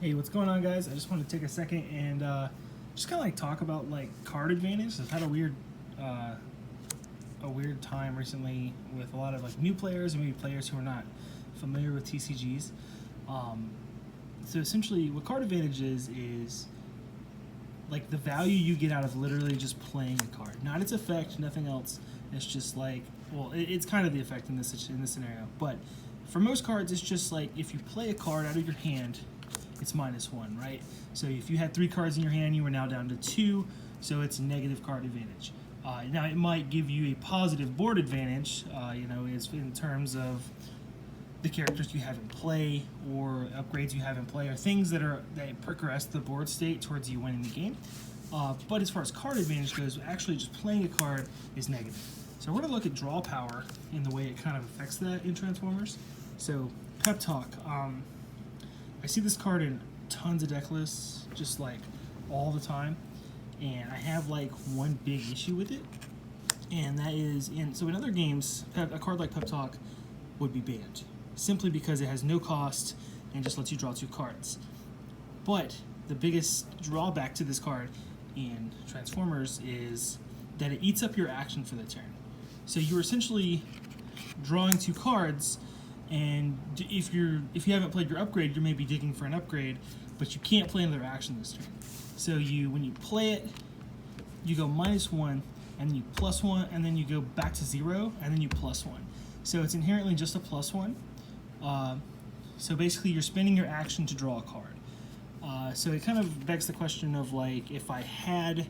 Hey, what's going on, guys? I just want to take a second and just kind of like talk about like card advantage. I've had a weird time recently with a lot of like new players and maybe players who are not familiar with TCGs. So essentially, what card advantage is like the value you get out of literally just playing a card, not its effect, nothing else. It's just like, well, it's kind of the effect in this scenario, but for most cards, it's just like if you play a card out of your hand, it's -1, right? So if you had 3 cards in your hand, you are now down to 2, so it's negative card advantage. Now it might give you a positive board advantage, it's in terms of the characters you have in play or upgrades you have in play or things that progress the board state towards you winning the game. But as far as card advantage goes, actually just playing a card is negative. So we're going to look at draw power in the way it kind of affects that in Transformers. So Pep Talk. I see this card in tons of deck lists, just like all the time, and I have like one big issue with it, and that is in other games, a card like Pep Talk would be banned, simply because it has no cost and just lets you draw 2 cards. But the biggest drawback to this card in Transformers is that it eats up your action for the turn. So you're essentially drawing 2 cards, and if you haven't played your upgrade, you're maybe digging for an upgrade, but you can't play another action this turn. So when you play it, you go -1, and then you +1, and then you go back to 0, and then you +1. So it's inherently just a +1. So basically, you're spending your action to draw a card. So it kind of begs the question of like, if I had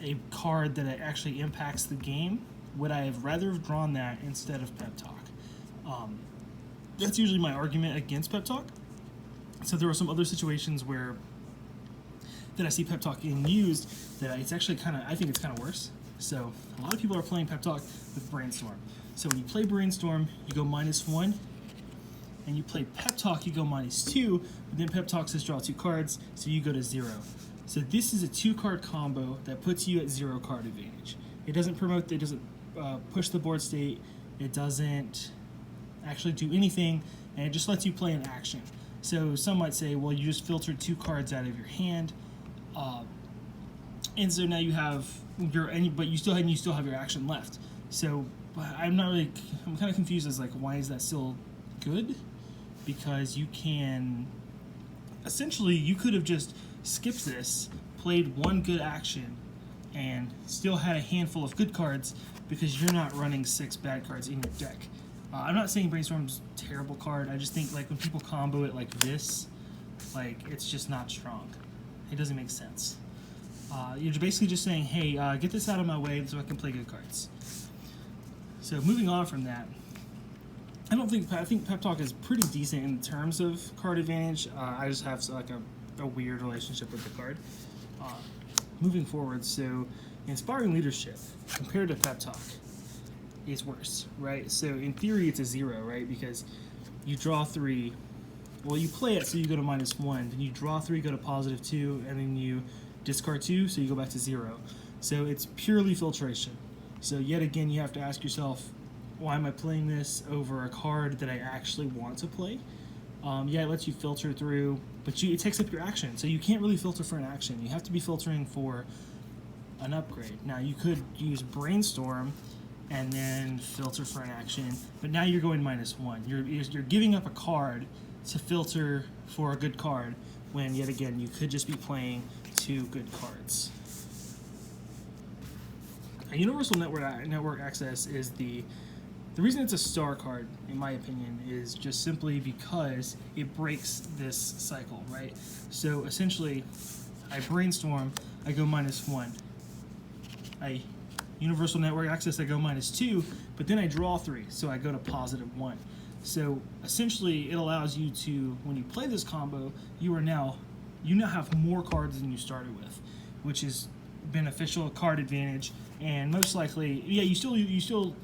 a card that actually impacts the game, would I have rather have drawn that instead of Pep Talk? That's usually my argument against Pep Talk. So there are some other situations that I see Pep Talk being used that it's actually I think it's kind of worse. So a lot of people are playing Pep Talk with Brainstorm. So when you play Brainstorm, you go -1, and you play Pep Talk, you go -2, but then Pep Talk says draw 2 cards, so you go to 0. So this is a 2-card combo that puts you at 0 card advantage. It doesn't push the board state, it doesn't actually do anything, and it just lets you play an action. So some might say, well, you just filtered 2 cards out of your hand, and so now you have but you still have your action left. So I'm kind of confused as like, why is that still good? Because you could have just skipped this, played 1 good action, and still had a handful of good cards because you're not running 6 bad cards in your deck. I'm not saying Brainstorm's a terrible card. I just think like when people combo it like this, like it's just not strong. It doesn't make sense. You're basically just saying, hey, get this out of my way so I can play good cards. So moving on from that, I think Pep Talk is pretty decent in terms of card advantage. I just have like a weird relationship with the card. Moving forward, so Inspiring Leadership compared to Pep Talk is worse, right? So in theory, it's a 0, right? Because you draw 3. Well, you play it, so you go to -1. Then you draw 3, go to +2, and then you discard 2, so you go back to 0. So it's purely filtration. So yet again, you have to ask yourself, why am I playing this over a card that I actually want to play? Yeah, it lets you filter through, but it takes up your action, so you can't really filter for an action. You have to be filtering for an upgrade. Now, you could use Brainstorm and then filter for an action, but now you're going -1. You're giving up a card to filter for a good card, when yet again, you could just be playing 2 good cards. A Universal Network Access is the reason it's a star card, in my opinion, is just simply because it breaks this cycle, right? So essentially, I Brainstorm, I go -1. I Universal Network Access, I go -2, but then I draw 3, so I go to +1. So essentially, it allows you to, when you play this combo, you now have more cards than you started with, which is beneficial card advantage, and most likely, yeah, you still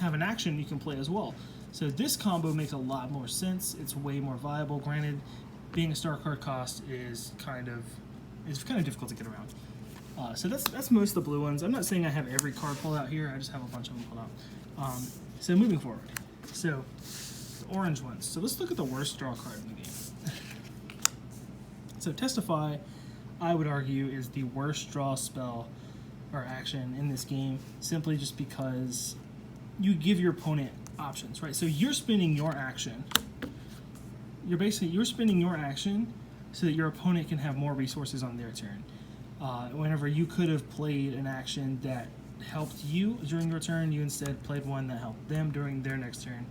have an action you can play as well. So this combo makes a lot more sense. It's way more viable. Granted, being a star card cost is kind of difficult to get around. So that's most of the blue ones. I'm not saying I have every card pulled out here. I just have a bunch of them pulled out. So moving forward. So the orange ones. So let's look at the worst draw card in the game. So Testify, I would argue, is the worst draw spell or action in this game, simply just because you give your opponent options, right? So you're spending your action. You're spending your action so that your opponent can have more resources on their turn. Whenever you could have played an action that helped you during your turn, you instead played one that helped them during their next turn,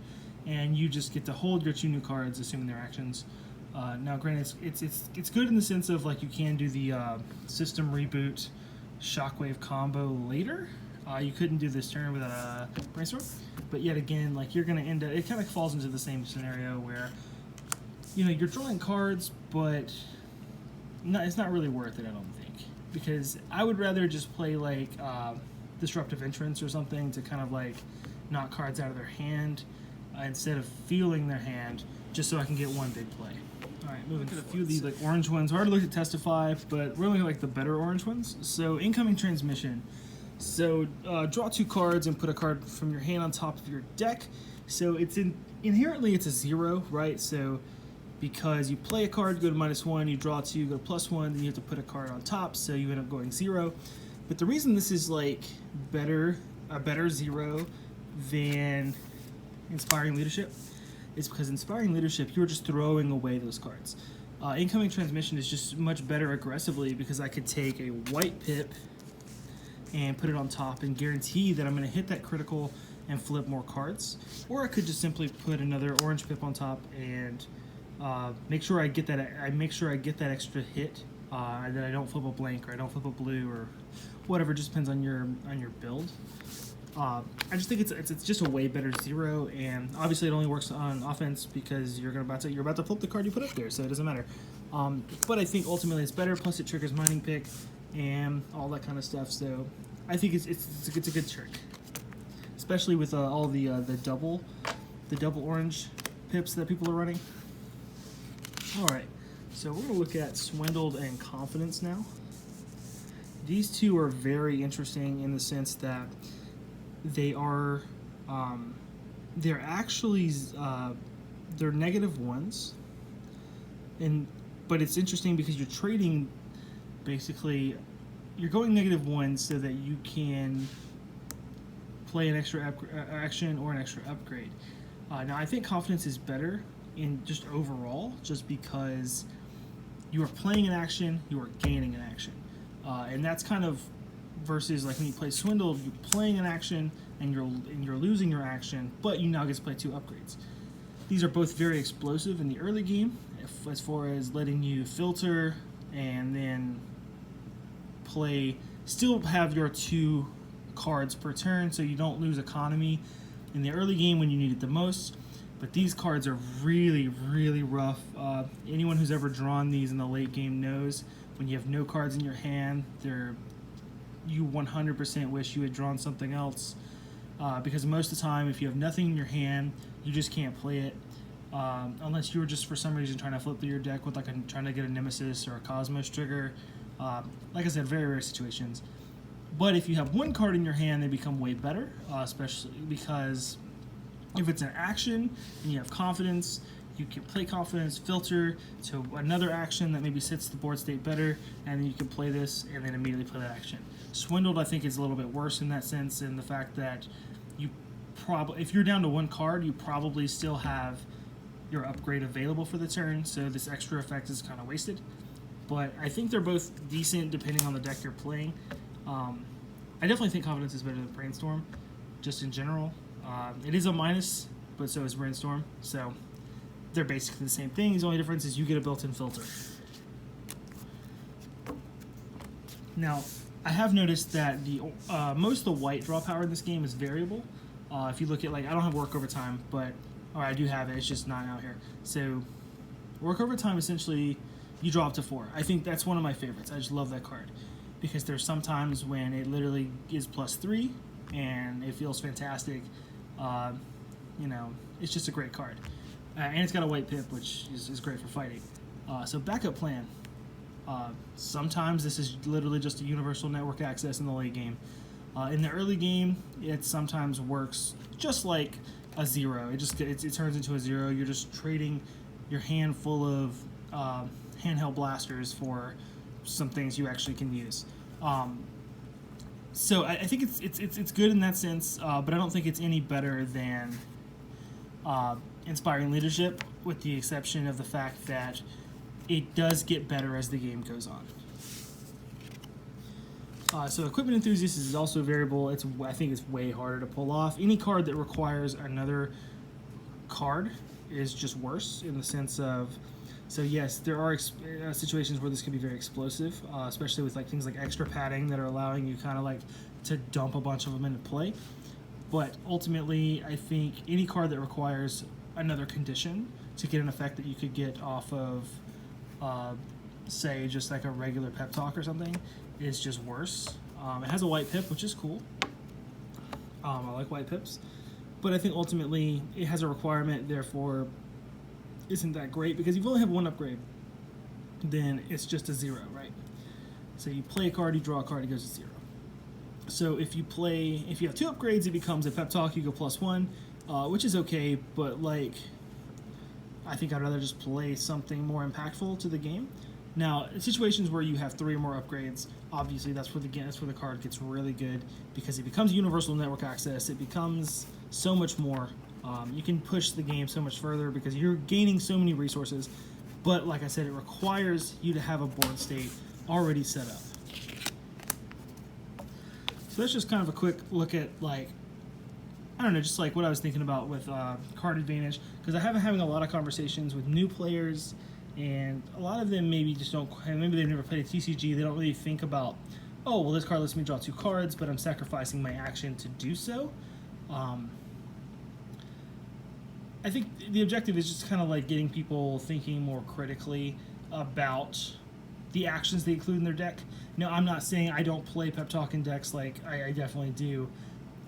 and you just get to hold your 2 new cards, assuming they're actions. Now, granted, it's good in the sense of like you can do the system reboot shockwave combo later. You couldn't do this turn without a brainstorm, but yet again, like you're gonna end up. It kind of falls into the same scenario where you're drawing cards, but it's not really worth it, I don't think, because I would rather just play like Disruptive Entrance or something to kind of like knock cards out of their hand instead of feeling their hand, just so I can get one big play. All right, moving to a few of these like orange ones. Hard to look at Testify, but we're looking at like the better orange ones. So Incoming Transmission. So draw 2 cards and put a card from your hand on top of your deck. So inherently it's a 0, right? So because you play a card, go to -1, you draw 2, go to +1, then you have to put a card on top, so you end up going 0. But the reason this is like a better 0 than Inspiring Leadership is because Inspiring Leadership, you're just throwing away those cards. Incoming Transmission is just much better aggressively because I could take a white pip and put it on top and guarantee that I'm going to hit that critical and flip more cards. Or I could just simply put another orange pip on top and make sure I get that. I make sure I get that extra hit, that I don't flip a blank or I don't flip a blue or whatever. It just depends on your build. I just think it's just a way better 0, and obviously it only works on offense because you're about to flip the card you put up there, so it doesn't matter. But I think ultimately it's better. Plus it triggers Mining Pick and all that kind of stuff. So I think it's a good trick, especially with all the double orange pips that people are running. All right, so we're gonna look at Swindled and Confidence now. These two are very interesting in the sense that they are they're actually they're -1s, but it's interesting because you're trading. Basically, you're going -1 so that you can play an extra action or an extra upgrade. Now, I think Confidence is better in just overall, just because you are playing an action, you are gaining an action, and that's kind of versus like when you play Swindled, you're playing an action and you're losing your action, but you now get to play 2 upgrades. These are both very explosive in the early game, as far as letting you filter and then still have your 2 cards per turn, so you don't lose economy in the early game when you need it the most. But these cards are really, really rough. Anyone who's ever drawn these in the late game knows when you have no cards in your hand, you 100% wish you had drawn something else, because most of the time, if you have nothing in your hand, you just can't play it, unless you were just for some reason trying to flip through your deck with trying to get a Nemesis or a Cosmos trigger. Like I said, very rare situations. But if you have 1 card in your hand, they become way better, especially because if it's an action and you have Confidence, you can play Confidence, filter to another action that maybe sits the board state better, and then you can play this and then immediately play that action. Swindled, I think, is a little bit worse in that sense, in the fact that if you're down to 1 card, you probably still have your upgrade available for the turn, so this extra effect is kind of wasted. But I think they're both decent depending on the deck you're playing. I definitely think Confidence is better than Brainstorm, just in general. It is a minus, but so is Brainstorm, so they're basically the same thing. The only difference is you get a built-in filter. Now, I have noticed that the most of the white draw power in this game is variable. If you look at, like, I don't have Work Overtime, or I do have it, it's just not out here. So, Work Overtime, essentially, you draw up to 4. I think that's one of my favorites. I just love that card, because there's some times when it literally is +3, and it feels fantastic. It's just a great card. And it's got a white pip, which is great for fighting. So Backup Plan. Sometimes this is literally just a universal network access in the late game. In the early game, it sometimes works just like a 0. It turns into a 0. You're just trading your hand full of handheld blasters for some things you actually can use. So I think it's good in that sense, but I don't think it's any better than Inspiring Leadership, with the exception of the fact that it does get better as the game goes on. So Equipment Enthusiast is also a variable. I think it's way harder to pull off. Any card that requires another card is just worse in the sense of, so yes, there are situations where this can be very explosive, especially with like things like extra padding that are allowing you kind of like to dump a bunch of them into play. But ultimately, I think any card that requires another condition to get an effect that you could get off of, say, just like a regular pep talk or something, is just worse. It has a white pip, which is cool. I like white pips. But I think ultimately it has a requirement, therefore isn't that great, because if you only have one upgrade, then it's just a 0, right? So you play a card, you draw a card, it goes to 0. So if you have 2 upgrades, it becomes a pep talk, you go +1, which is okay, but like, I think I'd rather just play something more impactful to the game. Now, in situations where you have 3 or more upgrades, obviously that's where the card gets really good, because it becomes universal network access. It becomes so much more. You can push the game so much further because you're gaining so many resources. But like I said, it requires you to have a board state already set up. So that's just kind of a quick look at, like, I don't know, just like what I was thinking about with card advantage, because I have been having a lot of conversations with new players, and a lot of them maybe just don't, maybe they've never played a TCG, they don't really think about, oh, well, this card lets me draw 2 cards, but I'm sacrificing my action to do so. I think the objective is just kind of like getting people thinking more critically about the actions they include in their deck. Now, I'm not saying I don't play pep talk in decks, like I definitely do.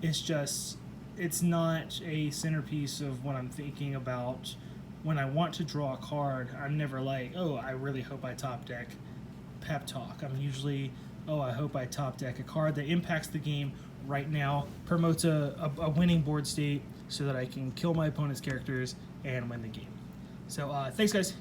It's just, it's not a centerpiece of what I'm thinking about. When I want to draw a card, I'm never like, oh, I really hope I top deck pep talk. I'm usually, oh, I hope I top deck a card that impacts the game right now, promotes a winning board state so that I can kill my opponent's characters and win the game. So thanks, guys.